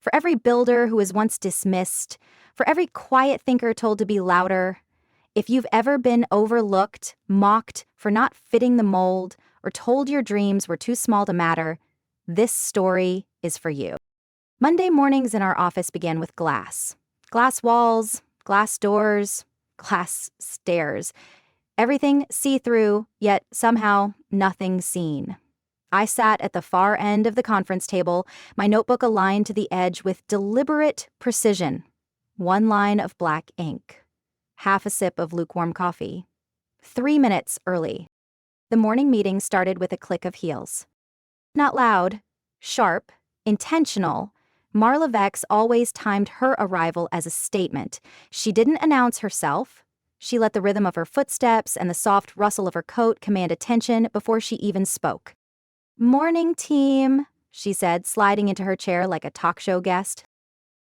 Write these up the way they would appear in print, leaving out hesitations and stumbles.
For every builder who was once dismissed, for every quiet thinker told to be louder, if you've ever been overlooked, mocked for not fitting the mold, or told your dreams were too small to matter, this story is for you. Monday mornings in our office began with glass. Glass walls, glass doors, glass stairs. Everything see-through, yet somehow nothing seen. I sat at the far end of the conference table, my notebook aligned to the edge with deliberate precision. One line of black ink. Half a sip of lukewarm coffee. 3 minutes early. The morning meeting started with a click of heels. Not loud, sharp, intentional. Marla Vex always timed her arrival as a statement. She didn't announce herself. She let the rhythm of her footsteps and the soft rustle of her coat command attention before she even spoke. "Morning, team," she said, sliding into her chair like a talk show guest.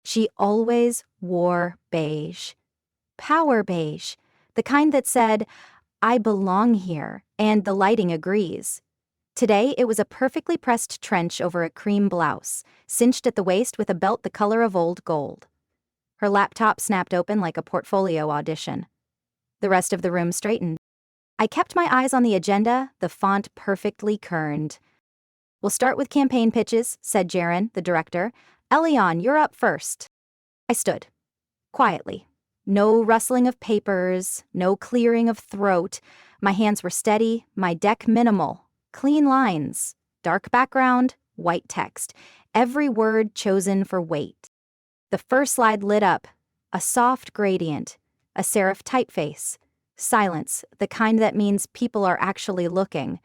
She always wore beige. Power beige. The kind that said, "I belong here," and the lighting agrees. Today, it was a perfectly pressed trench over a cream blouse, cinched at the waist with a belt the color of old gold. Her laptop snapped open like a portfolio audition. The rest of the room straightened. I kept my eyes on the agenda, the font perfectly kerned. "We'll start with campaign pitches," said Jaren, the director. "Elion, you're up first." I stood. Quietly. No rustling of papers, no clearing of throat. My hands were steady, my deck minimal. Clean lines. Dark background, white text. Every word chosen for weight. The first slide lit up. A soft gradient. A serif typeface. Silence, the kind that means people are actually looking.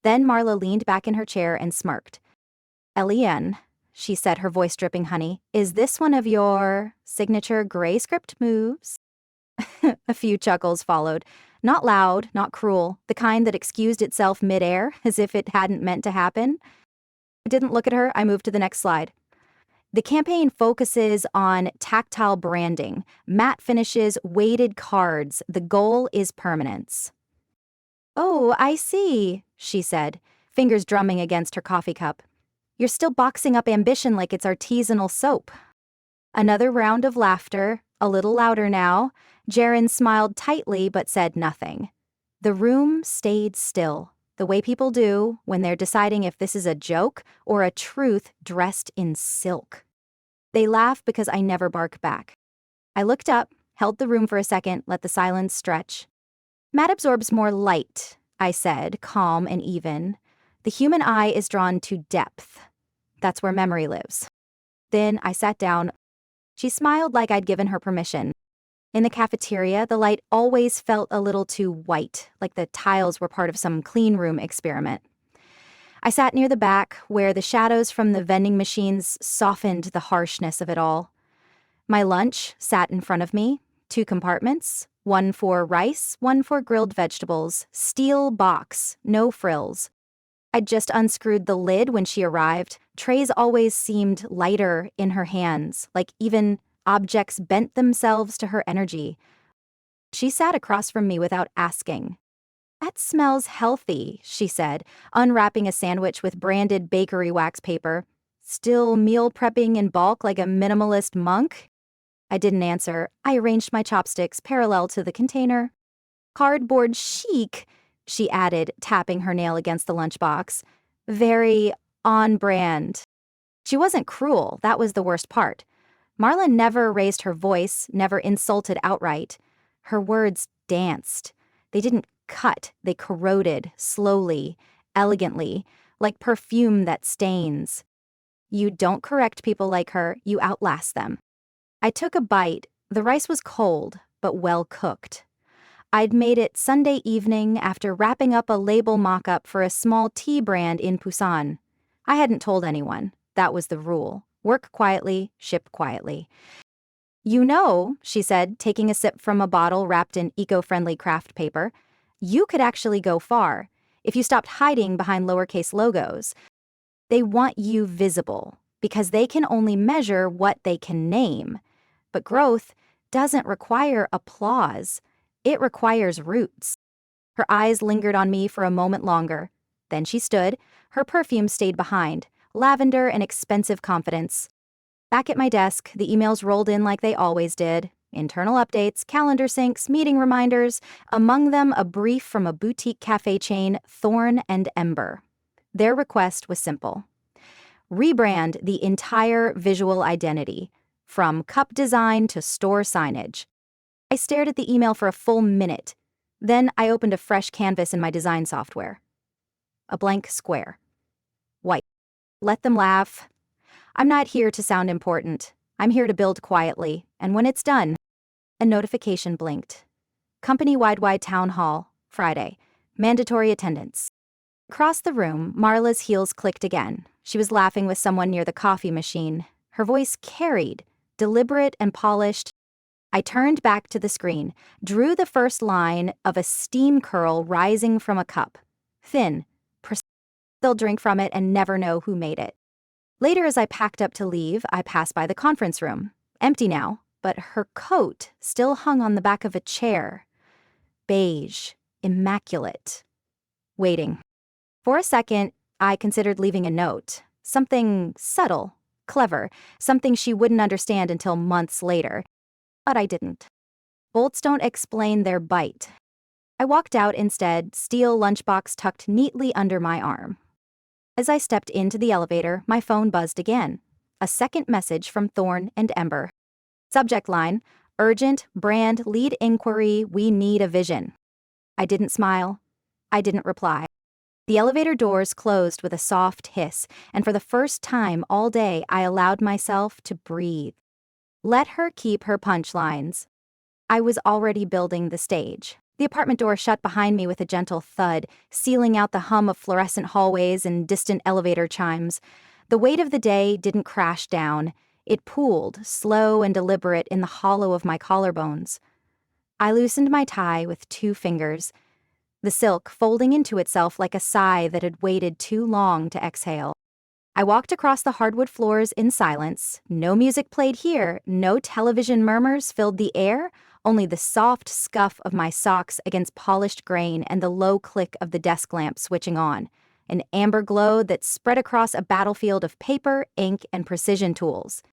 Then Marla leaned back in her chair and smirked. "Elian," she said, her voice dripping honey, "is this one of your signature gray script moves?" A few chuckles followed. Not loud, not cruel, the kind that excused itself midair as if it hadn't meant to happen. I didn't look at her, I moved to the next slide. The campaign focuses on tactile branding, matte finishes, weighted cards. The goal is permanence. "Oh, I see," she said, fingers drumming against her coffee cup. "You're still boxing up ambition like it's artisanal soap." Another round of laughter, a little louder now. Jaren smiled tightly but said nothing. The room stayed still, the way people do when they're deciding if this is a joke or a truth dressed in silk. They laugh because I never bark back. I looked up, held the room for a second, let the silence stretch. "Matte absorbs more light," I said, calm and even. "The human eye is drawn to depth. That's where memory lives." Then I sat down. She smiled like I'd given her permission. In the cafeteria, the light always felt a little too white, like the tiles were part of some clean room experiment. I sat near the back, where the shadows from the vending machines softened the harshness of it all. My lunch sat in front of me, 2 compartments, one for rice, one for grilled vegetables, steel box, no frills. I'd just unscrewed the lid when she arrived. Trays always seemed lighter in her hands, like even objects bent themselves to her energy. She sat across from me without asking. "That smells healthy," she said, unwrapping a sandwich with branded bakery wax paper. "Still meal prepping in bulk like a minimalist monk?" I didn't answer. I arranged my chopsticks parallel to the container. "Cardboard chic," she added, tapping her nail against the lunchbox. "Very on brand." She wasn't cruel, that was the worst part. Marla never raised her voice, never insulted outright. Her words danced. They didn't cut, they corroded, slowly, elegantly, like perfume that stains. You don't correct people like her, you outlast them. I took a bite. The rice was cold, but well cooked. I'd made it Sunday evening after wrapping up a label mock-up for a small tea brand in Busan. I hadn't told anyone. That was the rule. Work quietly, ship quietly. "You know," she said, taking a sip from a bottle wrapped in eco-friendly craft paper, "you could actually go far if you stopped hiding behind lowercase logos. They want you visible because they can only measure what they can name. But growth doesn't require applause. It requires roots." Her eyes lingered on me for a moment longer. Then she stood. Her perfume stayed behind, lavender and expensive confidence. Back at my desk, the emails rolled in like they always did. Internal updates, calendar syncs, meeting reminders, among them a brief from a boutique cafe chain, Thorn and Ember. Their request was simple. Rebrand the entire visual identity, from cup design to store signage. I stared at the email for a full minute. Then I opened a fresh canvas in my design software. A blank square. White. Let them laugh. I'm not here to sound important. I'm here to build quietly, and when it's done, a notification blinked. Company-wide town hall, Friday. Mandatory attendance. Across the room, Marla's heels clicked again. She was laughing with someone near the coffee machine. Her voice carried, deliberate and polished. I turned back to the screen, drew the first line of a steam curl rising from a cup. Thin, precise. They'll drink from it and never know who made it. Later, as I packed up to leave, I passed by the conference room. Empty now, but her coat still hung on the back of a chair. Beige, immaculate. Waiting. For a second, I considered leaving a note. Something subtle, clever, something she wouldn't understand until months later. But I didn't. Bolts don't explain their bite. I walked out instead, steel lunchbox tucked neatly under my arm. As I stepped into the elevator, my phone buzzed again. A second message from Thorn and Ember. Subject line, urgent, brand, lead inquiry, we need a vision. I didn't smile. I didn't reply. The elevator doors closed with a soft hiss, and for the first time all day I allowed myself to breathe. Let her keep her punchlines. I was already building the stage. The apartment door shut behind me with a gentle thud, sealing out the hum of fluorescent hallways and distant elevator chimes. The weight of the day didn't crash down. It pooled, slow and deliberate, in the hollow of my collarbones. I loosened my tie with 2 fingers, the silk folding into itself like a sigh that had waited too long to exhale. I walked across the hardwood floors in silence. No music played here, no television murmurs filled the air, only the soft scuff of my socks against polished grain and the low click of the desk lamp switching on, an amber glow that spread across a battlefield of paper, ink, and precision tools.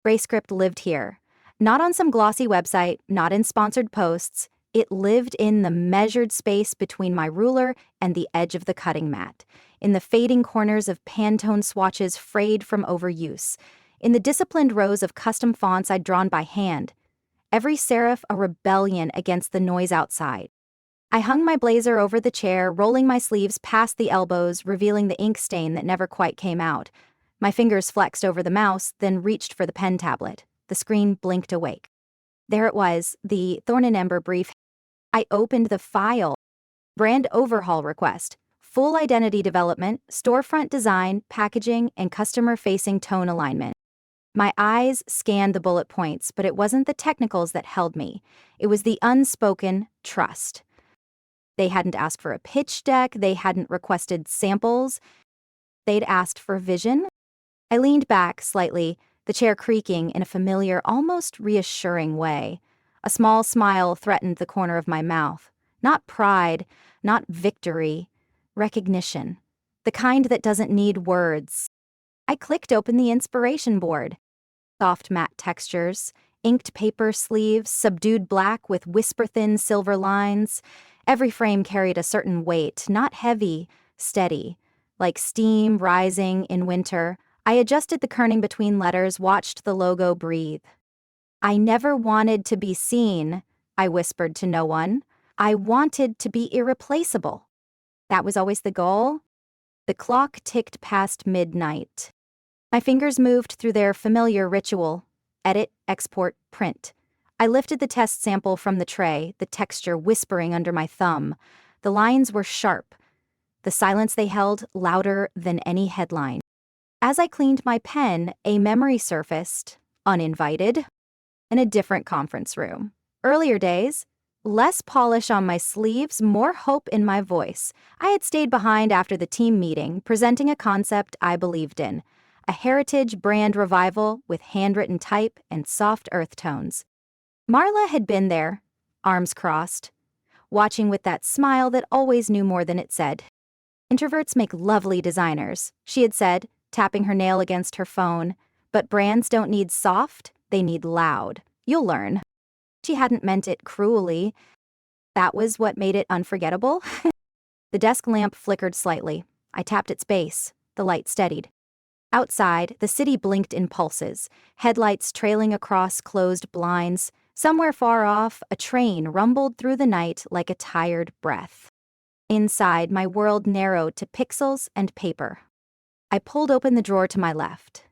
Grayscript lived here. Not on some glossy website, not in sponsored posts. It lived in the measured space between my ruler and the edge of the cutting mat, in the fading corners of Pantone swatches frayed from overuse, in the disciplined rows of custom fonts I'd drawn by hand, every serif a rebellion against the noise outside. I hung my blazer over the chair, rolling my sleeves past the elbows, revealing the ink stain that never quite came out. My fingers flexed over the mouse, then reached for the pen tablet. The screen blinked awake. There it was, the Thorn and Ember brief. I opened the file. Brand overhaul request. Full identity development, storefront design, packaging, and customer-facing tone alignment. My eyes scanned the bullet points, but it wasn't the technicals that held me. It was the unspoken trust. They hadn't asked for a pitch deck, they hadn't requested samples. They'd asked for vision. I leaned back slightly, the chair creaking in a familiar, almost reassuring way. A small smile threatened the corner of my mouth. Not pride, not victory. Recognition. The kind that doesn't need words. I clicked open the inspiration board. Soft matte textures, inked paper sleeves, subdued black with whisper-thin silver lines. Every frame carried a certain weight, not heavy, steady. Like steam rising in winter, I adjusted the kerning between letters, watched the logo breathe. I never wanted to be seen, I whispered to no one. I wanted to be irreplaceable. That was always the goal. The clock ticked past midnight. My fingers moved through their familiar ritual. Edit, export, print. I lifted the test sample from the tray, the texture whispering under my thumb. The lines were sharp. The silence they held louder than any headline. As I cleaned my pen, a memory surfaced, uninvited, in a different conference room. Earlier days, less polish on my sleeves, more hope in my voice. I had stayed behind after the team meeting, presenting a concept I believed in. A heritage brand revival with handwritten type and soft earth tones. Marla had been there, arms crossed, watching with that smile that always knew more than it said. Introverts make lovely designers, she had said, tapping her nail against her phone. But brands don't need soft, they need loud. You'll learn. She hadn't meant it cruelly. That was what made it unforgettable. The desk lamp flickered slightly. I tapped its base. The light steadied. Outside, the city blinked in pulses, headlights trailing across closed blinds. Somewhere far off, a train rumbled through the night like a tired breath. Inside, my world narrowed to pixels and paper. I pulled open the drawer to my left.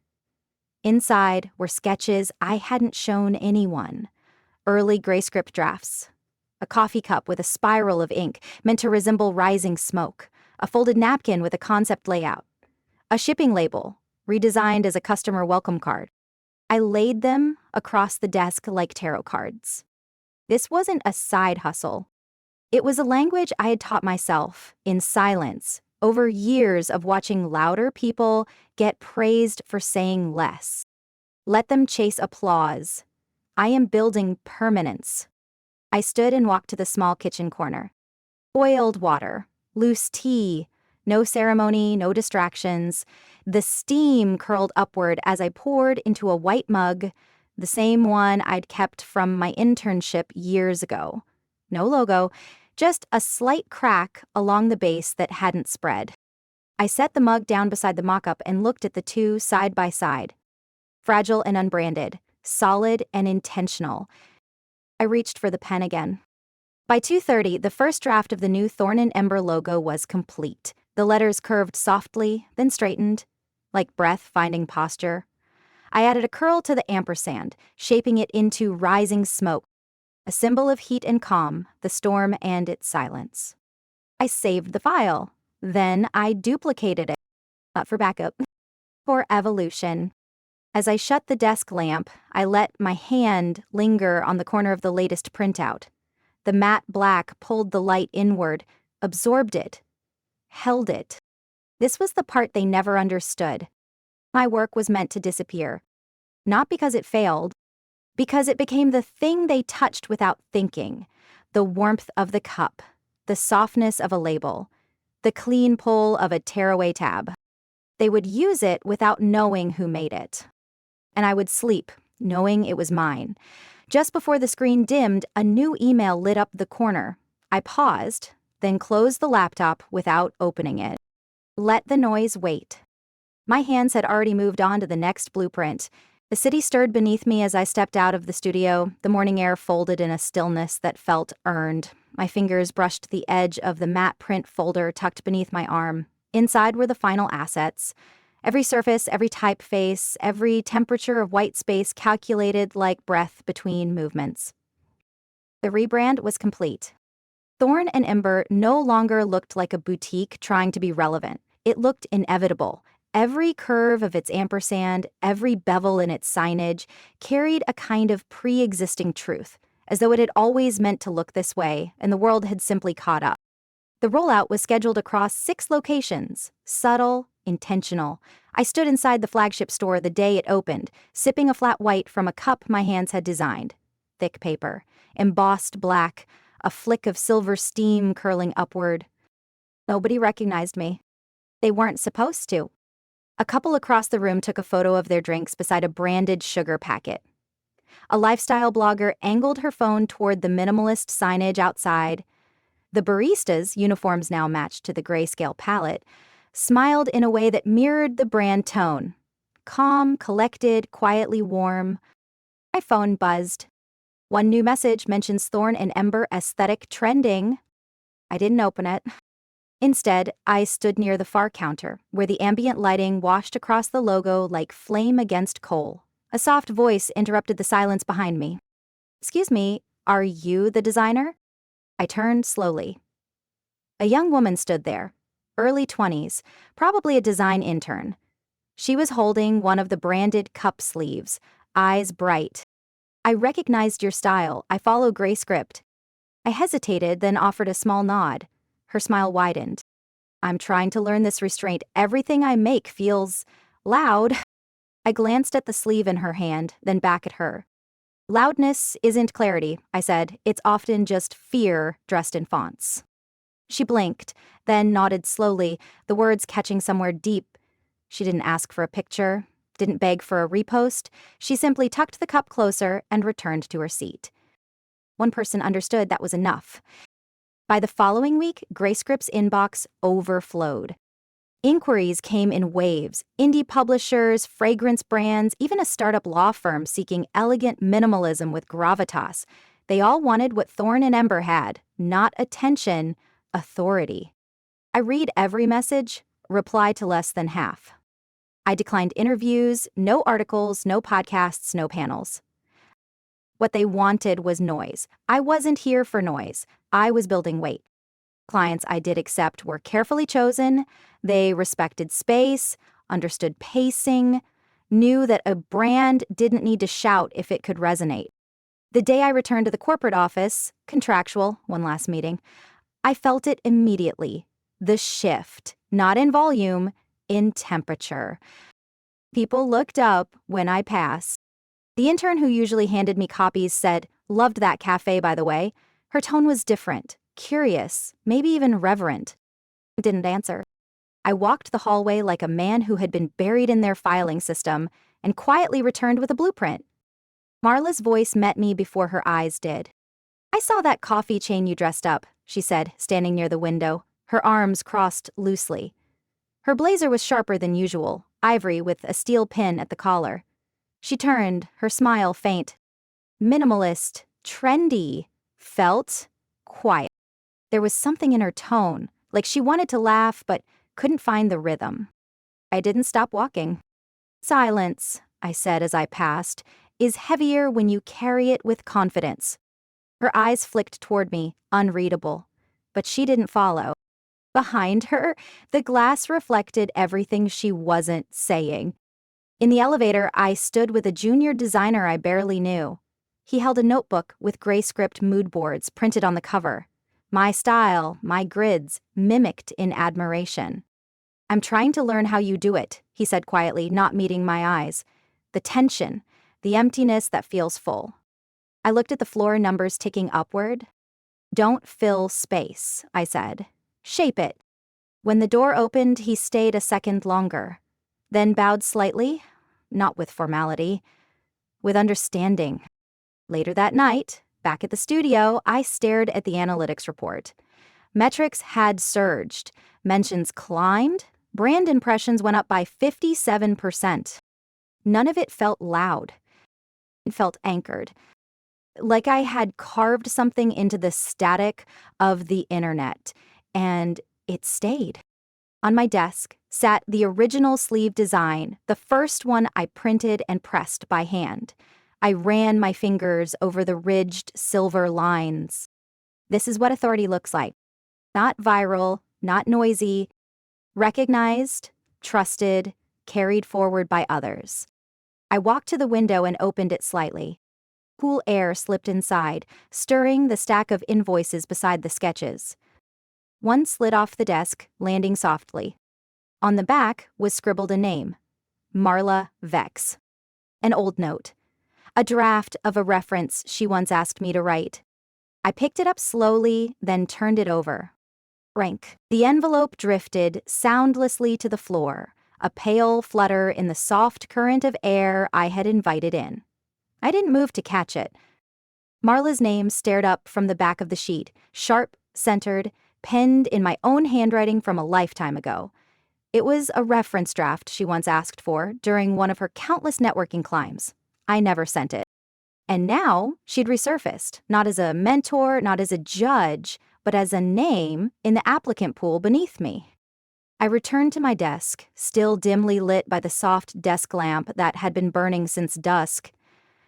Inside were sketches I hadn't shown anyone. Early grayscript drafts. A coffee cup with a spiral of ink meant to resemble rising smoke. A folded napkin with a concept layout. A shipping label, redesigned as a customer welcome card. I laid them across the desk like tarot cards. This wasn't a side hustle. It was a language I had taught myself, in silence, over years of watching louder people get praised for saying less. Let them chase applause. I am building permanence. I stood and walked to the small kitchen corner. Boiled water, loose tea, no ceremony, no distractions. The steam curled upward as I poured into a white mug, the same one I'd kept from my internship years ago. No logo, just a slight crack along the base that hadn't spread. I set the mug down beside the mock-up and looked at the two side by side. Fragile and unbranded, solid and intentional. I reached for the pen again. By 2:30, the first draft of the new Thorn and Ember logo was complete. The letters curved softly, then straightened, like breath finding posture. I added a curl to the ampersand, shaping it into rising smoke, a symbol of heat and calm, the storm and its silence. I saved the file. Then I duplicated it, not for backup, for evolution. As I shut the desk lamp, I let my hand linger on the corner of the latest printout. The matte black pulled the light inward, absorbed it, held it. This was the part they never understood. My work was meant to disappear. Not because it failed, because it became the thing they touched without thinking. The warmth of the cup, the softness of a label, the clean pull of a tearaway tab. They would use it without knowing who made it. And I would sleep, knowing it was mine. Just before the screen dimmed, a new email lit up the corner. I paused, then closed the laptop without opening it. Let the noise wait. My hands had already moved on to the next blueprint. The city stirred beneath me as I stepped out of the studio, the morning air folded in a stillness that felt earned. My fingers brushed the edge of the matte print folder tucked beneath my arm. Inside were the final assets. Every surface, every typeface, every temperature of white space calculated like breath between movements. The rebrand was complete. Thorn and Ember no longer looked like a boutique trying to be relevant. It looked inevitable. Every curve of its ampersand, every bevel in its signage, carried a kind of pre-existing truth, as though it had always meant to look this way, and the world had simply caught up. The rollout was scheduled across 6 locations, subtle, intentional. I stood inside the flagship store the day it opened, sipping a flat white from a cup my hands had designed. Thick paper, embossed black, a flick of silver steam curling upward. Nobody recognized me. They weren't supposed to. A couple across the room took a photo of their drinks beside a branded sugar packet. A lifestyle blogger angled her phone toward the minimalist signage outside. The baristas, uniforms now matched to the grayscale palette, smiled in a way that mirrored the brand tone. Calm, collected, quietly warm. My phone buzzed. One new message mentions Thorn and Ember aesthetic trending. I didn't open it. Instead, I stood near the far counter, where the ambient lighting washed across the logo like flame against coal. A soft voice interrupted the silence behind me. "Excuse me, are you the designer?" I turned slowly. A young woman stood there, early 20s, probably a design intern. She was holding one of the branded cup sleeves, eyes bright. "I recognized your style. I follow grayscript." I hesitated, then offered a small nod. Her smile widened. "I'm trying to learn this restraint. Everything I make feels loud." I glanced at the sleeve in her hand, then back at her. "Loudness isn't clarity," I said. "It's often just fear dressed in fonts." She blinked, then nodded slowly, the words catching somewhere deep. She didn't ask for a picture, didn't beg for a repost. She simply tucked the cup closer and returned to her seat. One person understood that was enough. By the following week, Grayscript's inbox overflowed. Inquiries came in waves. Indie publishers, fragrance brands, even a startup law firm seeking elegant minimalism with gravitas. They all wanted what Thorn and Ember had, not attention, authority. I read every message, reply to less than half. I declined interviews, no articles, no podcasts, no panels. What they wanted was noise. I wasn't here for noise. I was building weight. Clients I did accept were carefully chosen. They respected space, understood pacing, knew that a brand didn't need to shout if it could resonate. The day I returned to the corporate office, contractual, one last meeting, I felt it immediately. The shift, not in volume, in temperature. People looked up when I passed. The intern who usually handed me copies said, "Loved that cafe, by the way." Her tone was different, curious, maybe even reverent. I didn't answer. I walked the hallway like a man who had been buried in their filing system and quietly returned with a blueprint. Marla's voice met me before her eyes did. "I saw that coffee chain you dressed up," she said, standing near the window, her arms crossed loosely. Her blazer was sharper than usual, ivory with a steel pin at the collar. She turned, her smile faint. Minimalist, trendy, felt quiet. There was something in her tone, like she wanted to laugh but couldn't find the rhythm. I didn't stop walking. "Silence," I said as I passed, "is heavier when you carry it with confidence." Her eyes flicked toward me, unreadable. But she didn't follow. Behind her, the glass reflected everything she wasn't saying. In the elevator, I stood with a junior designer I barely knew. He held a notebook with Grayscript mood boards printed on the cover. My style, my grids, mimicked in admiration. "I'm trying to learn how you do it," he said quietly, not meeting my eyes. The tension, the emptiness that feels full. I looked at the floor numbers ticking upward. "Don't fill space," I said. "Shape it." When the door opened, he stayed a second longer, then bowed slightly, not with formality, with understanding. Later that night, back at the studio, I stared at the analytics report. Metrics had surged, mentions climbed, brand impressions went up by 57%. None of it felt loud. It felt anchored, like I had carved something into the static of the internet, and it stayed. On my desk sat the original sleeve design, the first one I printed and pressed by hand. I ran my fingers over the ridged silver lines. This is what authority looks like. Not viral, not noisy, recognized, trusted, carried forward by others. I walked to the window and opened it slightly. Cool air slipped inside, stirring the stack of invoices beside the sketches. One slid off the desk, landing softly. On the back was scribbled a name, Marla Vex. An old note, a draft of a reference she once asked me to write. I picked it up slowly, then turned it over. Rank. The envelope drifted soundlessly to the floor, a pale flutter in the soft current of air I had invited in. I didn't move to catch it. Marla's name stared up from the back of the sheet, sharp, centered, penned in my own handwriting from a lifetime ago. It was a reference draft she once asked for during one of her countless networking climbs. I never sent it. And now she'd resurfaced, not as a mentor, not as a judge, but as a name in the applicant pool beneath me. I returned to my desk, still dimly lit by the soft desk lamp that had been burning since dusk.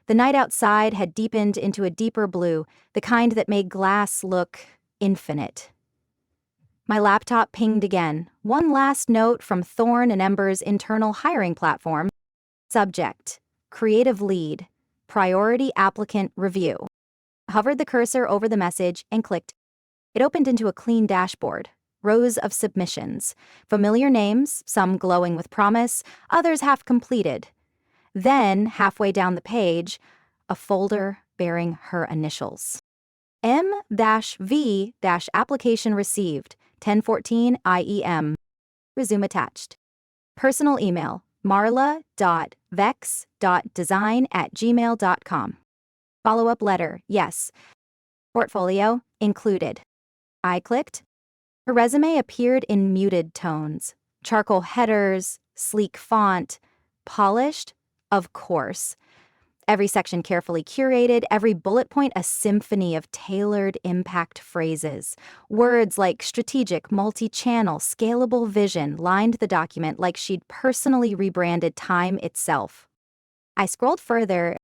The night outside had deepened into a deeper blue, the kind that made glass look infinite. My laptop pinged again, one last note from Thorn and Ember's internal hiring platform. Subject, creative lead, priority applicant review. I hovered the cursor over the message and clicked. It opened into a clean dashboard, rows of submissions, familiar names, some glowing with promise, others half completed. Then, halfway down the page, a folder bearing her initials. M-V-application received, 1014 IEM. Resume attached. Personal email, marla.vex.design@gmail.com. Follow-up letter, yes. Portfolio, included. I clicked. Her resume appeared in muted tones. Charcoal headers, sleek font, polished, of course. Every section carefully curated, every bullet point a symphony of tailored impact phrases. Words like strategic, multi-channel, scalable vision lined the document like she'd personally rebranded time itself. I scrolled further.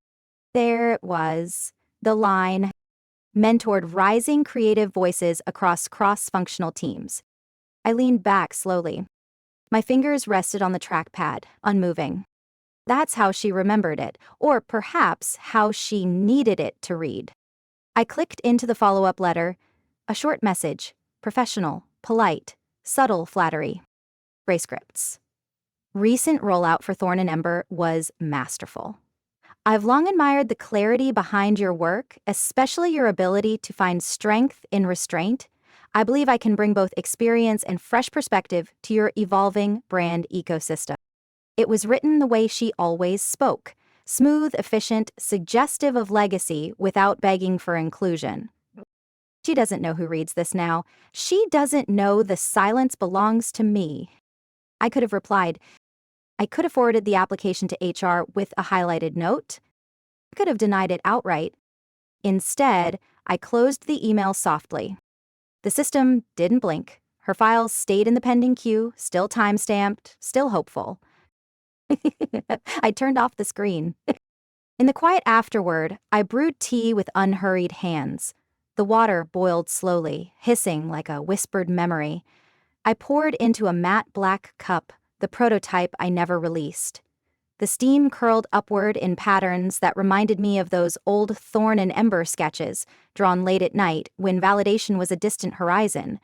There it was, the line, mentored rising creative voices across cross-functional teams. I leaned back slowly. My fingers rested on the trackpad, unmoving. That's how she remembered it, or perhaps how she needed it to read. I clicked into the follow-up letter, a short message, professional, polite, subtle flattery. Gray scripts. Recent rollout for Thorn and Ember was masterful. I've long admired the clarity behind your work, especially your ability to find strength in restraint. I believe I can bring both experience and fresh perspective to your evolving brand ecosystem. It was written the way she always spoke, smooth, efficient, suggestive of legacy without begging for inclusion. She doesn't know who reads this now. She doesn't know the silence belongs to me. I could have replied. I could have forwarded the application to HR with a highlighted note. I could have denied it outright. Instead, I closed the email softly. The system didn't blink. Her files stayed in the pending queue, still time-stamped, still hopeful. I turned off the screen. In the quiet afterward, I brewed tea with unhurried hands. The water boiled slowly, hissing like a whispered memory. I poured into a matte black cup, the prototype I never released. The steam curled upward in patterns that reminded me of those old Thorn and Ember sketches, drawn late at night when validation was a distant horizon.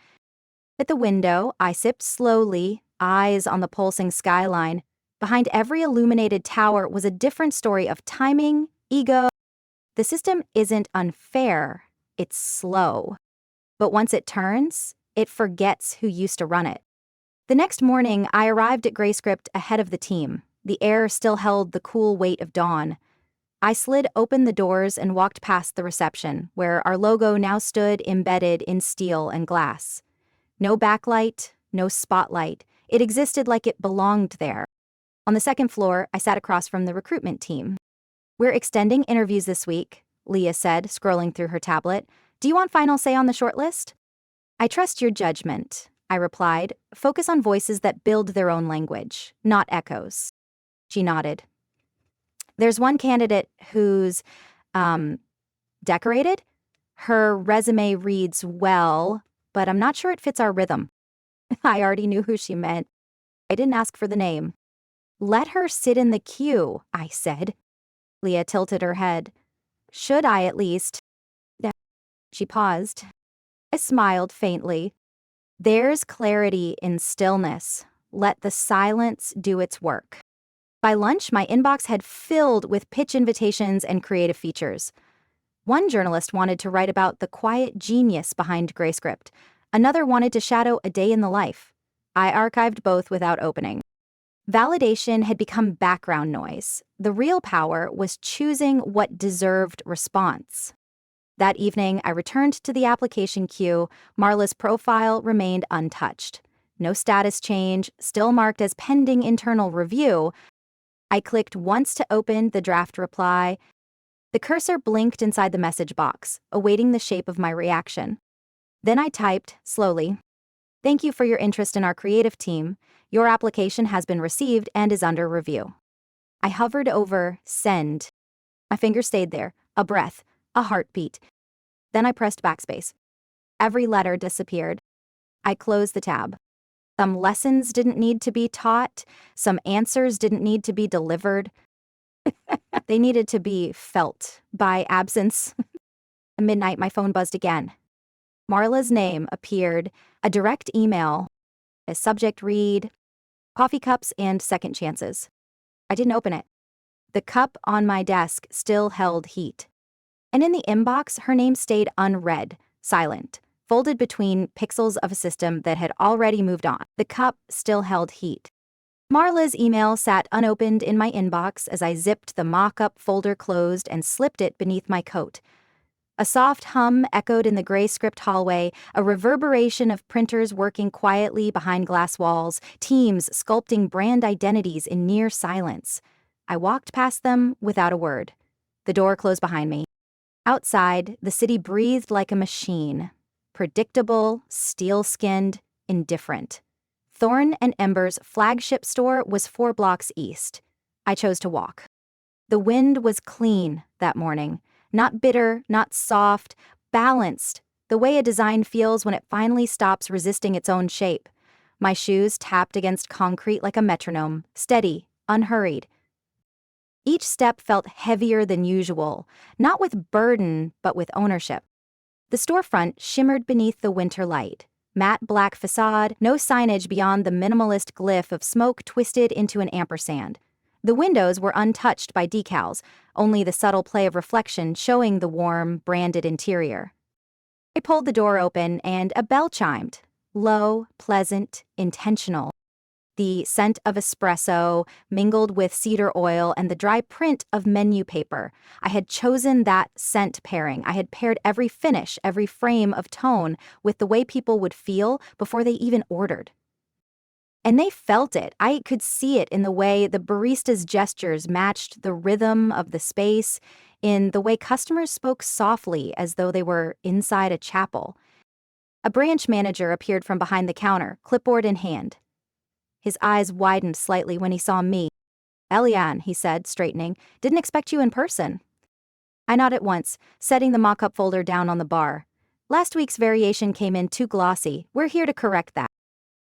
At the window, I sipped slowly, eyes on the pulsing skyline. Behind every illuminated tower was a different story of timing, ego. The system isn't unfair, it's slow. But once it turns, it forgets who used to run it. The next morning, I arrived at Grayscript ahead of the team. The air still held the cool weight of dawn. I slid open the doors and walked past the reception, where our logo now stood embedded in steel and glass. No backlight, no spotlight. It existed like it belonged there. On the second floor, I sat across from the recruitment team. We're extending interviews this week, Leah said, scrolling through her tablet. Do you want final say on the shortlist? I trust your judgment, I replied. Focus on voices that build their own language, not echoes. She nodded. There's one candidate who's, decorated. Her resume reads well, but I'm not sure it fits our rhythm. I already knew who she meant. I didn't ask for the name. Let her sit in the queue, I said. Leah tilted her head. Should I at least? She paused. I smiled faintly. There's clarity in stillness. Let the silence do its work. By lunch, my inbox had filled with pitch invitations and creative features. One journalist wanted to write about the quiet genius behind Grayscript. Another wanted to shadow a day in the life. I archived both without opening. Validation had become background noise. The real power was choosing what deserved response. That evening, I returned to the application queue. Marla's profile remained untouched. No status change, still marked as pending internal review. I clicked once to open the draft reply. The cursor blinked inside the message box, awaiting the shape of my reaction. Then I typed, slowly, "Thank you for your interest in our creative team. Your application has been received and is under review." I hovered over send. My finger stayed there, a breath, a heartbeat. Then I pressed backspace. Every letter disappeared. I closed the tab. Some lessons didn't need to be taught. Some answers didn't need to be delivered. They needed to be felt by absence. At midnight, my phone buzzed again. Marla's name appeared, a direct email. A subject read, coffee cups and second chances. I didn't open it. The cup on my desk still held heat. And in the inbox, her name stayed unread, silent, folded between pixels of a system that had already moved on. The cup still held heat. Marla's email sat unopened in my inbox as I zipped the mock-up folder closed and slipped it beneath my coat. A soft hum echoed in the gray script hallway, a reverberation of printers working quietly behind glass walls, teams sculpting brand identities in near silence. I walked past them without a word. The door closed behind me. Outside, the city breathed like a machine. Predictable, steel-skinned, indifferent. Thorn and Ember's flagship store was 4 blocks east. I chose to walk. The wind was clean that morning. Not bitter, not soft, balanced, the way a design feels when it finally stops resisting its own shape. My shoes tapped against concrete like a metronome, steady, unhurried. Each step felt heavier than usual, not with burden, but with ownership. The storefront shimmered beneath the winter light. Matte black facade, no signage beyond the minimalist glyph of smoke twisted into an ampersand. The windows were untouched by decals, only the subtle play of reflection showing the warm, branded interior. I pulled the door open and a bell chimed. Low, pleasant, intentional. The scent of espresso mingled with cedar oil and the dry print of menu paper. I had chosen that scent pairing. I had paired every finish, every frame of tone with the way people would feel before they even ordered. And they felt it. I could see it in the way the barista's gestures matched the rhythm of the space, in the way customers spoke softly as though they were inside a chapel. A branch manager appeared from behind the counter, clipboard in hand. His eyes widened slightly when he saw me. "Eliane," he said, straightening, "didn't expect you in person." I nodded once, setting the mock-up folder down on the bar. "Last week's variation came in too glossy. We're here to correct that."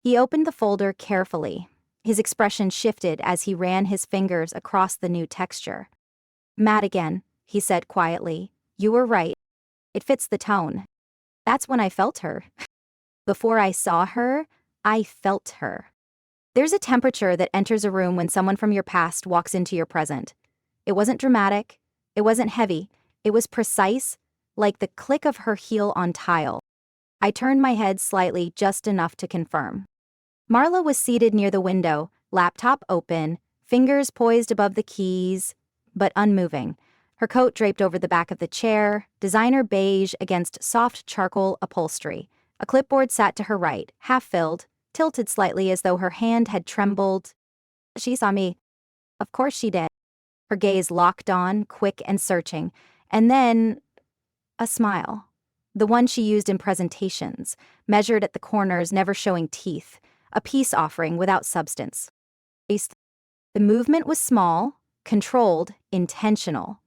He opened the folder carefully. His expression shifted as he ran his fingers across the new texture. "Matte again," he said quietly. "You were right. It fits the tone." That's when I felt her. Before I saw her, I felt her. There's a temperature that enters a room when someone from your past walks into your present. It wasn't dramatic. It wasn't heavy. It was precise, like the click of her heel on tile. I turned my head slightly, just enough to confirm. Marla was seated near the window, laptop open, fingers poised above the keys, but unmoving. Her coat draped over the back of the chair, designer beige against soft charcoal upholstery. A clipboard sat to her right, half-filled, tilted slightly as though her hand had trembled. She saw me. Of course she did. Her gaze locked on, quick and searching. And then a smile. The one she used in presentations, measured at the corners, never showing teeth. A peace offering without substance. The movement was small, controlled, intentional.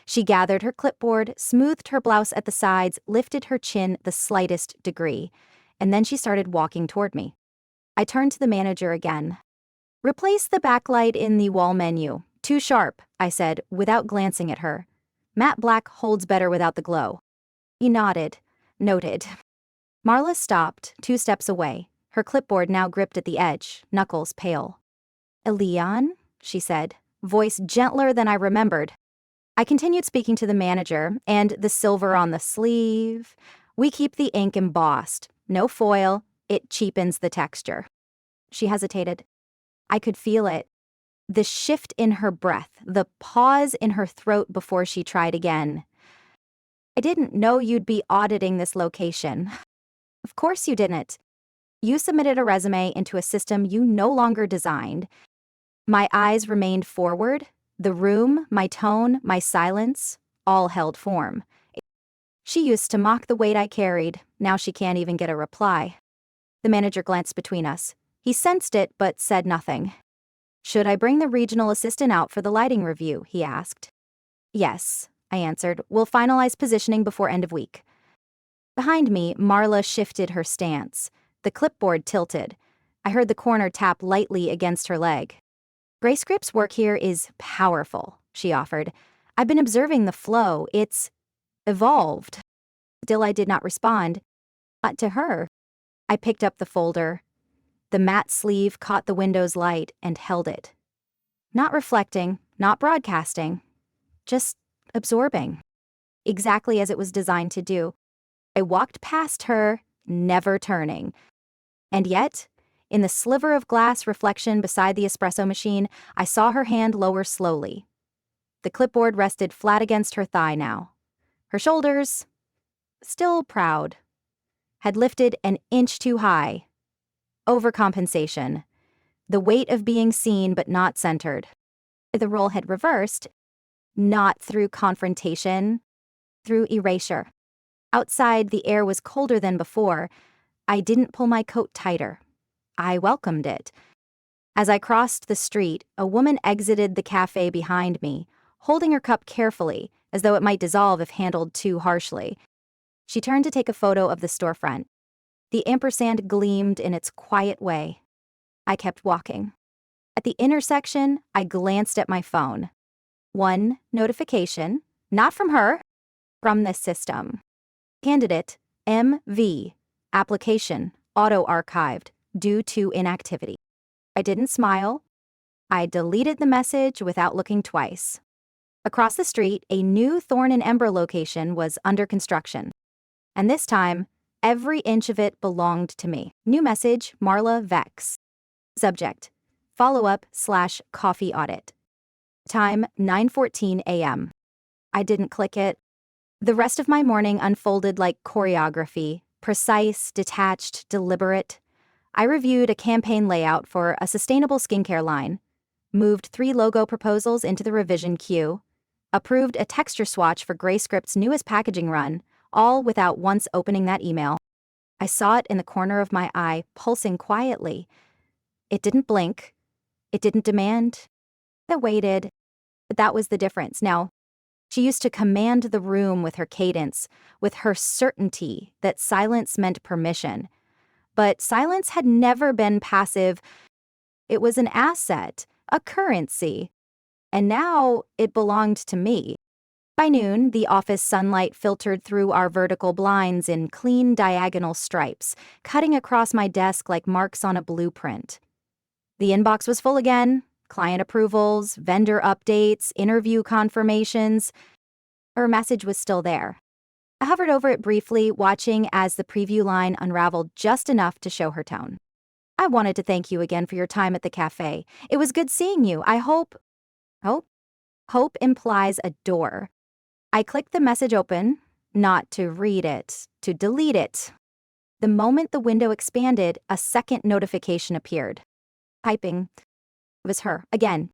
She gathered her clipboard, smoothed her blouse at the sides, lifted her chin the slightest degree, and then she started walking toward me. I turned to the manager again. "Replace the backlight in the wall menu. Too sharp," I said, without glancing at her. "Matte black holds better without the glow." He nodded. Noted. Marla stopped, 2 steps away, her clipboard now gripped at the edge, knuckles pale. "Eliane," she said, voice gentler than I remembered. I continued speaking to the manager, and the silver on the sleeve. "We keep the ink embossed. No foil. It cheapens the texture." She hesitated. I could feel it. The shift in her breath, the pause in her throat before she tried again. "I didn't know you'd be auditing this location." "Of course you didn't. You submitted a resume into a system you no longer designed." My eyes remained forward. The room, my tone, my silence, all held form. She used to mock the weight I carried. Now she can't even get a reply. The manager glanced between us. He sensed it, but said nothing. "Should I bring the regional assistant out for the lighting review?" he asked. "Yes," I answered. "We'll finalize positioning before end of week." Behind me, Marla shifted her stance. The clipboard tilted. I heard the corner tap lightly against her leg. "Grayscript's work here is powerful," she offered. "I've been observing the flow. It's evolved." Still I did not respond. Not to her. I picked up the folder. The matte sleeve caught the window's light and held it. Not reflecting, not broadcasting, just absorbing. Exactly as it was designed to do. I walked past her, never turning. And yet, In the sliver of glass reflection beside the espresso machine, I saw her hand lower slowly. The clipboard rested flat against her thigh now. Her shoulders, still proud, had lifted an inch too high. Overcompensation. The weight of being seen but not centered. The role had reversed, not through confrontation, through erasure. Outside, the air was colder than before. I didn't pull my coat tighter. I welcomed it. As I crossed the street, a woman exited the cafe behind me, holding her cup carefully, as though it might dissolve if handled too harshly. She turned to take a photo of the storefront. The ampersand gleamed in its quiet way. I kept walking. At the intersection, I glanced at my phone. One notification, not from her, from the system. Candidate, MV, application, auto-archived, due to inactivity. I didn't smile. I deleted the message without looking twice. Across the street, a new Thorn and Ember location was under construction. And this time, every inch of it belonged to me. New message, Marla Vex. Subject, follow-up/coffee audit. Time, 9:14 a.m. I didn't click it. The rest of my morning unfolded like choreography, precise, detached, deliberate. I reviewed a campaign layout for a sustainable skincare line, moved 3 logo proposals into the revision queue, approved a texture swatch for Grayscript's newest packaging run, all without once opening that email. I saw it in the corner of my eye, pulsing quietly. It didn't blink. It didn't demand. It waited. But that was the difference. Now, she used to command the room with her cadence, with her certainty that silence meant permission. But silence had never been passive. It was an asset, a currency. And now it belonged to me. By noon, the office sunlight filtered through our vertical blinds in clean diagonal stripes, cutting across my desk like marks on a blueprint. The inbox was full again. Client approvals, vendor updates, interview confirmations. Her message was still there. I hovered over it briefly, watching as the preview line unraveled just enough to show her tone. I wanted to thank you again for your time at the cafe. It was good seeing you. I hope... Hope implies a door. I clicked the message open, not to read it, to delete it. The moment the window expanded, a second notification appeared. Typing. It was her, again.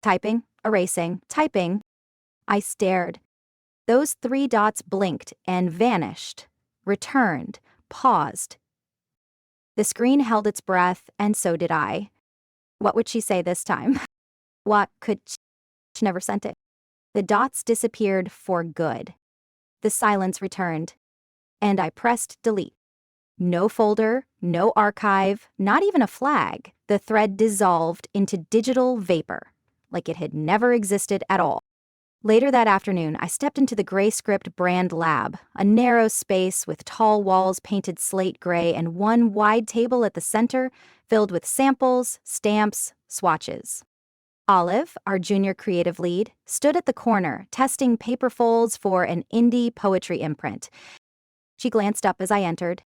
Typing, erasing, typing. I stared. Those 3 dots blinked and vanished, returned, paused. The screen held its breath, and so did I. What would she say this time? What could she never sent it? The dots disappeared for good. The silence returned, and I pressed delete. No folder, no archive, not even a flag. The thread dissolved into digital vapor, like it had never existed at all. Later that afternoon, I stepped into the Grayscript brand lab, a narrow space with tall walls painted slate gray and one wide table at the center filled with samples, stamps, swatches. Olive, our junior creative lead, stood at the corner, testing paper folds for an indie poetry imprint. She glanced up as I entered.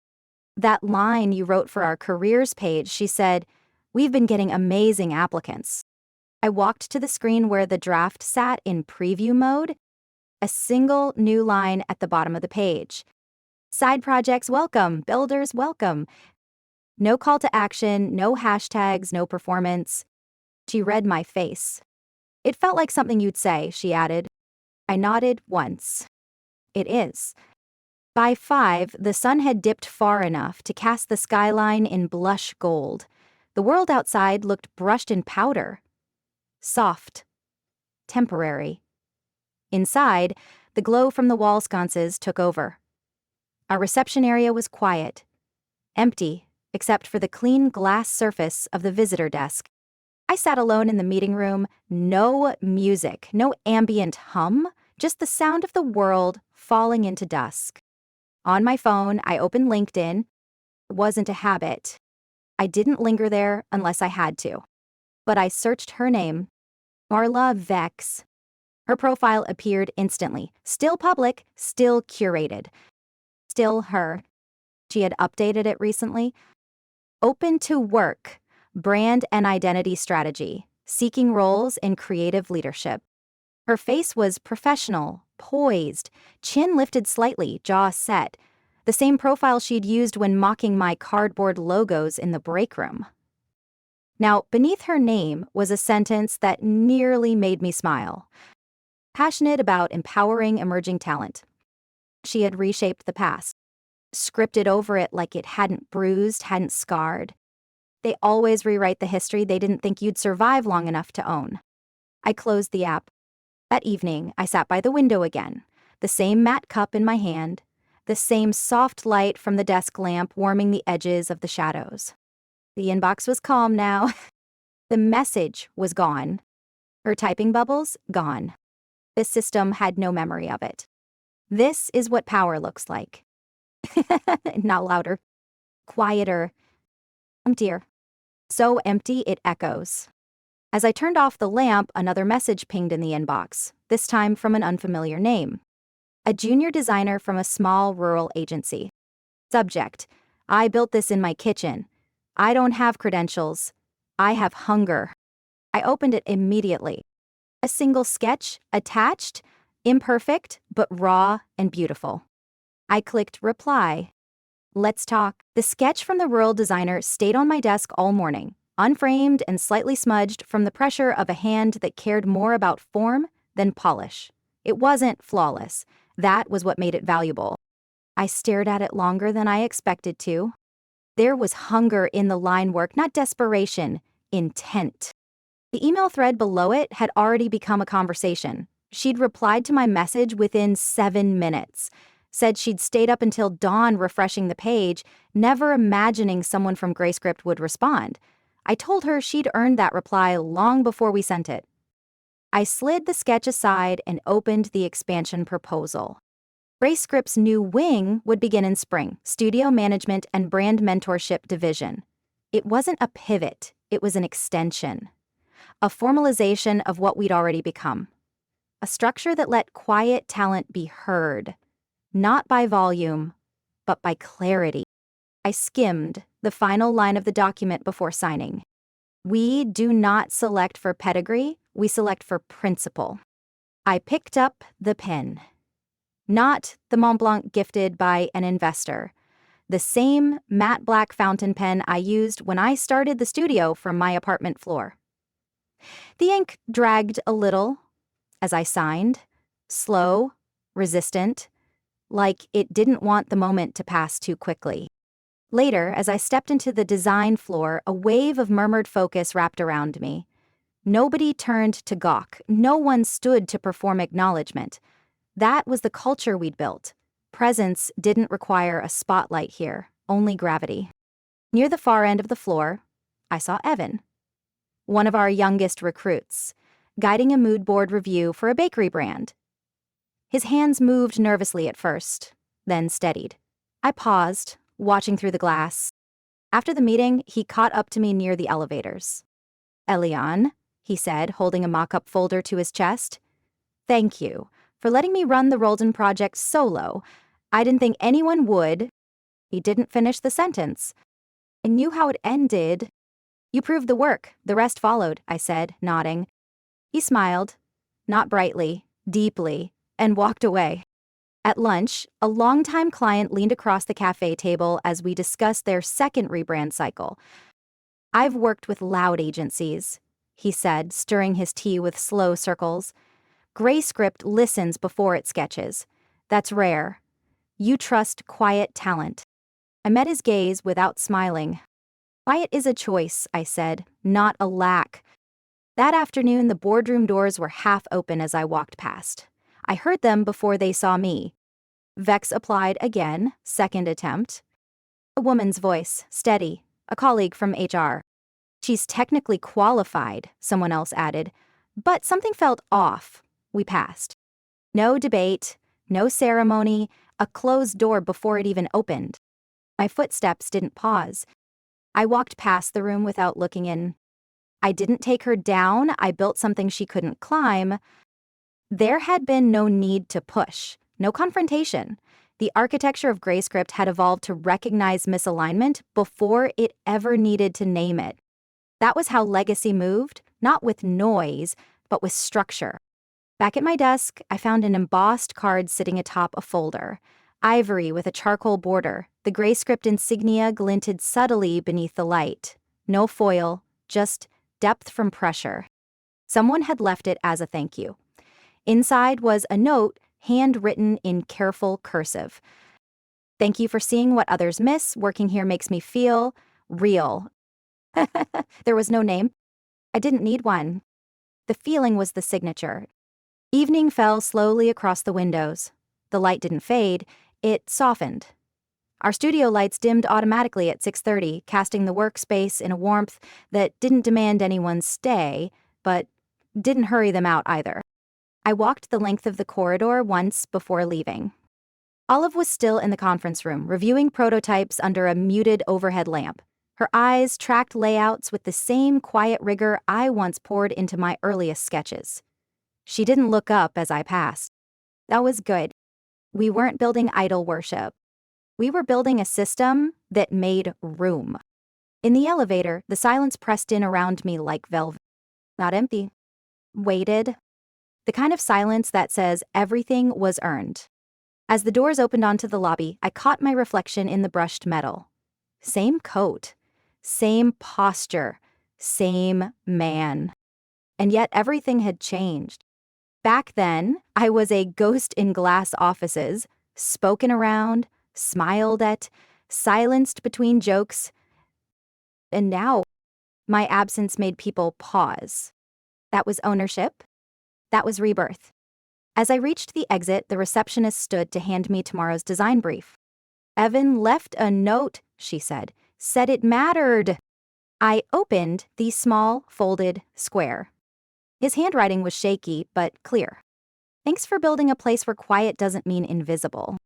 That line you wrote for our careers page, she said, "We've been getting amazing applicants." I walked to the screen where the draft sat in preview mode, a single new line at the bottom of the page. Side projects welcome, builders welcome. No call to action, no hashtags, no performance. She read my face. "It felt like something you'd say," she added. I nodded once. It is. By 5, the sun had dipped far enough to cast the skyline in blush gold. The world outside looked brushed in powder. Soft. Temporary. Inside, the glow from the wall sconces took over. Our reception area was quiet. Empty, except for the clean glass surface of the visitor desk. I sat alone in the meeting room, no music, no ambient hum, just the sound of the world falling into dusk. On my phone, I opened LinkedIn. It wasn't a habit. I didn't linger there unless I had to. But I searched her name, Marla Vex. Her profile appeared instantly. Still public, still curated. Still her. She had updated it recently. Open to work, brand and identity strategy, seeking roles in creative leadership. Her face was professional, poised, chin lifted slightly, jaw set, the same profile she'd used when mocking my cardboard logos in the break room. Now, beneath her name was a sentence that nearly made me smile. Passionate about empowering emerging talent. She had reshaped the past, scripted over it like it hadn't bruised, hadn't scarred. They always rewrite the history they didn't think you'd survive long enough to own. I closed the app. That evening, I sat by the window again, the same matte cup in my hand, the same soft light from the desk lamp warming the edges of the shadows. The inbox was calm now. The message was gone. Her typing bubbles, gone. The system had no memory of it. This is what power looks like. Not louder. Quieter. Emptier. So empty it echoes. As I turned off the lamp, another message pinged in the inbox, this time from an unfamiliar name. A junior designer from a small rural agency. Subject: I built this in my kitchen. I don't have credentials. I have hunger. I opened it immediately. A single sketch, attached, imperfect, but raw and beautiful. I clicked reply. Let's talk. The sketch from the rural designer stayed on my desk all morning, unframed and slightly smudged from the pressure of a hand that cared more about form than polish. It wasn't flawless. That was what made it valuable. I stared at it longer than I expected to. There was hunger in the line work, not desperation, intent. The email thread below it had already become a conversation. She'd replied to my message within 7 minutes, said she'd stayed up until dawn refreshing the page, never imagining someone from Grayscript would respond. I told her she'd earned that reply long before we sent it. I slid the sketch aside and opened the expansion proposal. Grayscript's new wing would begin in spring, Studio Management and Brand Mentorship Division. It wasn't a pivot, it was an extension. A formalization of what we'd already become. A structure that let quiet talent be heard, not by volume, but by clarity. I skimmed the final line of the document before signing. We do not select for pedigree, we select for principle. I picked up the pen. Not the Mont Blanc gifted by an investor. The same matte black fountain pen I used when I started the studio from my apartment floor. The ink dragged a little as I signed, slow, resistant, like it didn't want the moment to pass too quickly. Later, as I stepped into the design floor, a wave of murmured focus wrapped around me. Nobody turned to gawk. No one stood to perform acknowledgement. That was the culture we'd built. Presence didn't require a spotlight here, only gravity. Near the far end of the floor, I saw Evan, one of our youngest recruits, guiding a mood board review for a bakery brand. His hands moved nervously at first, then steadied. I paused, watching through the glass. After the meeting, he caught up to me near the elevators. Elian, he said, holding a mock-up folder to his chest. Thank you for letting me run the Roldan project solo. I didn't think anyone would. He didn't finish the sentence. I knew how it ended. You proved the work. The rest followed, I said, nodding. He smiled, not brightly, deeply, and walked away. At lunch, a longtime client leaned across the cafe table as we discussed their second rebrand cycle. I've worked with loud agencies, he said, stirring his tea with slow circles. Grayscript listens before it sketches. That's rare. You trust quiet talent. I met his gaze without smiling. Quiet is a choice, I said, not a lack. That afternoon, the boardroom doors were half open as I walked past. I heard them before they saw me. Vex applied again, second attempt. A woman's voice, steady, a colleague from HR. She's technically qualified, someone else added, but something felt off. We passed. No debate, no ceremony, a closed door before it even opened. My footsteps didn't pause. I walked past the room without looking in. I didn't take her down, I built something she couldn't climb. There had been no need to push, no confrontation. The architecture of GrayScript had evolved to recognize misalignment before it ever needed to name it. That was how legacy moved, not with noise, but with structure. Back at my desk, I found an embossed card sitting atop a folder. Ivory with a charcoal border, the GrayScript insignia glinted subtly beneath the light. No foil, just depth from pressure. Someone had left it as a thank you. Inside was a note, handwritten in careful cursive. "Thank you for seeing what others miss. Working here makes me feel real." There was no name. I didn't need one. The feeling was the signature. Evening fell slowly across the windows. The light didn't fade, it softened. Our studio lights dimmed automatically at 6:30, casting the workspace in a warmth that didn't demand anyone's stay, but didn't hurry them out either. I walked the length of the corridor once before leaving. Olive was still in the conference room, reviewing prototypes under a muted overhead lamp. Her eyes tracked layouts with the same quiet rigor I once poured into my earliest sketches. She didn't look up as I passed. That was good. We weren't building idol worship. We were building a system that made room. In the elevator, the silence pressed in around me like velvet. Not empty. Weighted. The kind of silence that says everything was earned. As the doors opened onto the lobby, I caught my reflection in the brushed metal. Same coat. Same posture. Same man. And yet everything had changed. Back then, I was a ghost in glass offices, spoken around, smiled at, silenced between jokes. And now, my absence made people pause. That was ownership. That was rebirth. As I reached the exit, the receptionist stood to hand me tomorrow's design brief. "Evan left a note," she said it mattered. I opened the small, folded square. His handwriting was shaky, but clear. "Thanks for building a place where quiet doesn't mean invisible."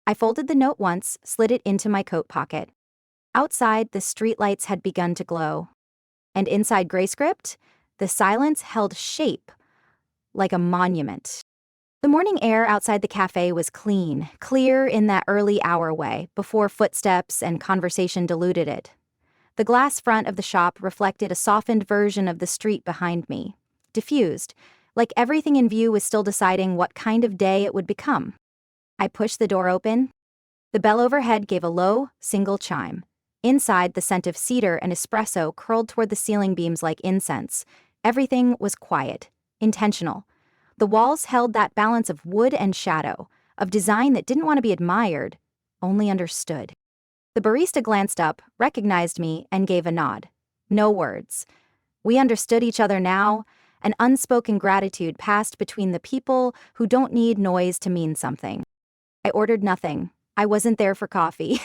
I folded the note once, slid it into my coat pocket. Outside, the streetlights had begun to glow. And inside GrayScript, the silence held shape, like a monument. The morning air outside the cafe was clean, clear in that early hour way, before footsteps and conversation diluted it. The glass front of the shop reflected a softened version of the street behind me, diffused, like everything in view was still deciding what kind of day it would become. I pushed the door open. The bell overhead gave a low, single chime. Inside, the scent of cedar and espresso curled toward the ceiling beams like incense. Everything was quiet, intentional. The walls held that balance of wood and shadow, of design that didn't want to be admired, only understood. The barista glanced up, recognized me, and gave a nod. No words. We understood each other now. An unspoken gratitude passed between the people who don't need noise to mean something. I ordered nothing. I wasn't there for coffee.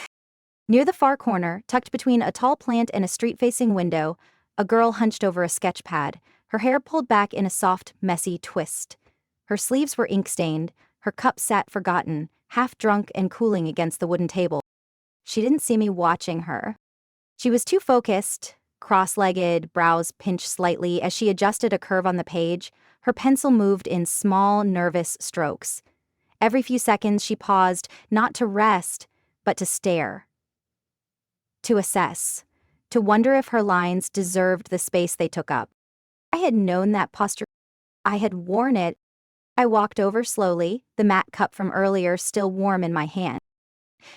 Near the far corner, tucked between a tall plant and a street-facing window, a girl hunched over a sketch pad, her hair pulled back in a soft, messy twist. Her sleeves were ink-stained, her cup sat forgotten, half drunk and cooling against the wooden table. She didn't see me watching her. She was too focused, cross-legged, brows pinched slightly as she adjusted a curve on the page. Her pencil moved in small, nervous strokes. Every few seconds she paused, not to rest, but to stare. To assess. To wonder if her lines deserved the space they took up. I had known that posture. I had worn it. I walked over slowly, the matte cup from earlier still warm in my hand.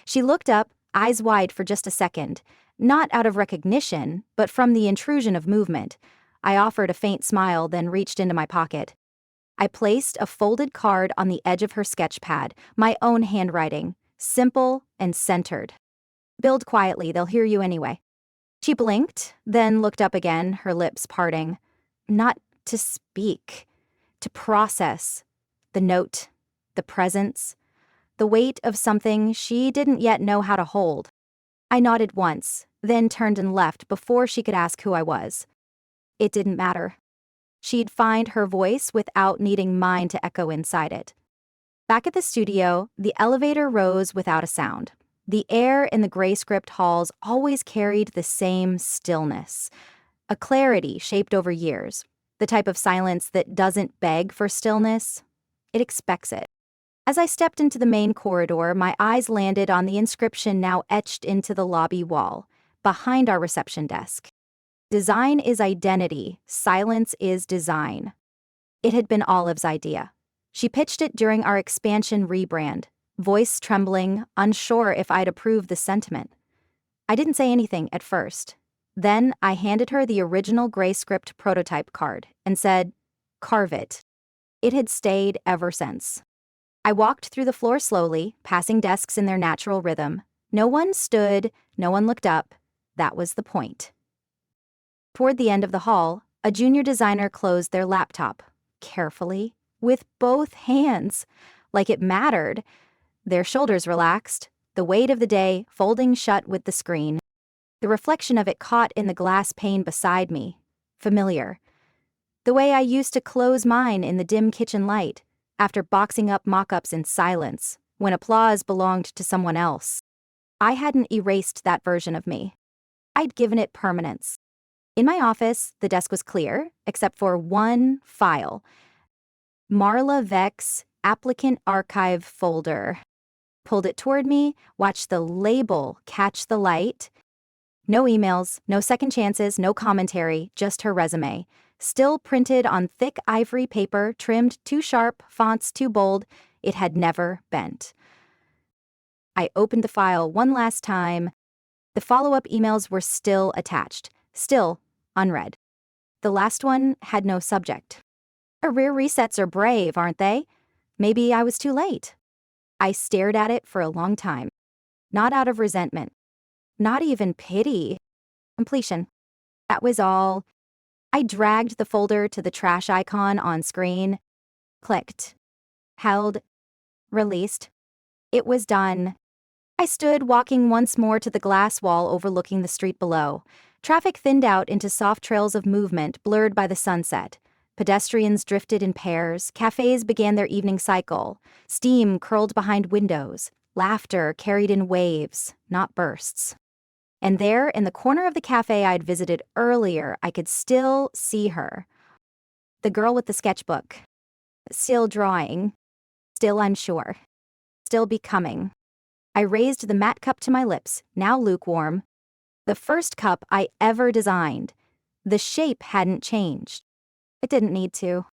She looked up, eyes wide for just a second, not out of recognition, but from the intrusion of movement. I offered a faint smile, then reached into my pocket. I placed a folded card on the edge of her sketch pad, my own handwriting, simple and centered. "Build quietly, they'll hear you anyway." She blinked, then looked up again, her lips parting. Not to speak, to process. The note, the presence, the weight of something she didn't yet know how to hold. I nodded once, then turned and left before she could ask who I was. It didn't matter. She'd find her voice without needing mine to echo inside it. Back at the studio, the elevator rose without a sound. The air in the GrayScript halls always carried the same stillness, a clarity shaped over years, the type of silence that doesn't beg for stillness, it expects it. As I stepped into the main corridor, my eyes landed on the inscription now etched into the lobby wall, behind our reception desk. Design is identity, silence is design. It had been Olive's idea. She pitched it during our expansion rebrand, voice trembling, unsure if I'd approve the sentiment. I didn't say anything at first. Then I handed her the original gray script prototype card and said, "Carve it." It had stayed ever since. I walked through the floor slowly, passing desks in their natural rhythm. No one stood, no one looked up. That was the point. Toward the end of the hall, a junior designer closed their laptop, carefully, with both hands, like it mattered. Their shoulders relaxed, the weight of the day folding shut with the screen. The reflection of it caught in the glass pane beside me. Familiar. The way I used to close mine in the dim kitchen light, after boxing up mock-ups in silence, when applause belonged to someone else. I hadn't erased that version of me. I'd given it permanence. In my office, the desk was clear, except for one file. Marla Vex Applicant Archive Folder. Pulled it toward me, watched the label catch the light. No emails, no second chances, no commentary, just her resume. Still printed on thick ivory paper, trimmed too sharp, fonts too bold. It had never bent. I opened the file one last time. The follow-up emails were still attached, still unread. The last one had no subject. Career resets are brave, aren't they? Maybe I was too late. I stared at it for a long time. Not out of resentment. Not even pity. Completion. That was all. I dragged the folder to the trash icon on screen. Clicked. Held. Released. It was done. I stood walking once more to the glass wall overlooking the street below. Traffic thinned out into soft trails of movement blurred by the sunset. Pedestrians drifted in pairs. Cafes began their evening cycle. Steam curled behind windows. Laughter carried in waves, not bursts. And there, in the corner of the cafe I'd visited earlier, I could still see her. The girl with the sketchbook. Still drawing. Still unsure. Still becoming. I raised the matte cup to my lips, now lukewarm. The first cup I ever designed. The shape hadn't changed. It didn't need to.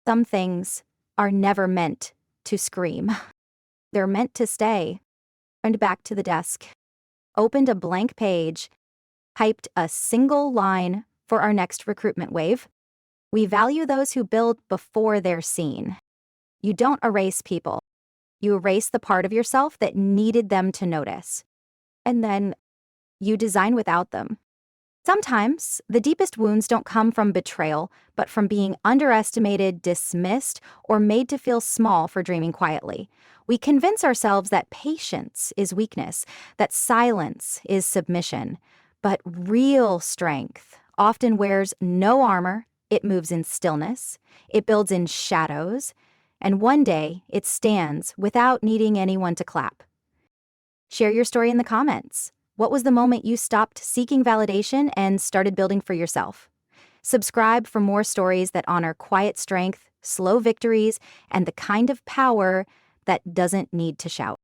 Some things are never meant to scream. They're meant to stay. Turned back to the desk. Opened a blank page. Typed a single line for our next recruitment wave. We value those who build before they're seen. You don't erase people. You erase the part of yourself that needed them to notice. And then you design without them. Sometimes, the deepest wounds don't come from betrayal, but from being underestimated, dismissed, or made to feel small for dreaming quietly. We convince ourselves that patience is weakness, that silence is submission. But real strength often wears no armor, it moves in stillness, it builds in shadows, and one day it stands without needing anyone to clap. Share your story in the comments. What was the moment you stopped seeking validation and started building for yourself? Subscribe for more stories that honor quiet strength, slow victories, and the kind of power that doesn't need to shout.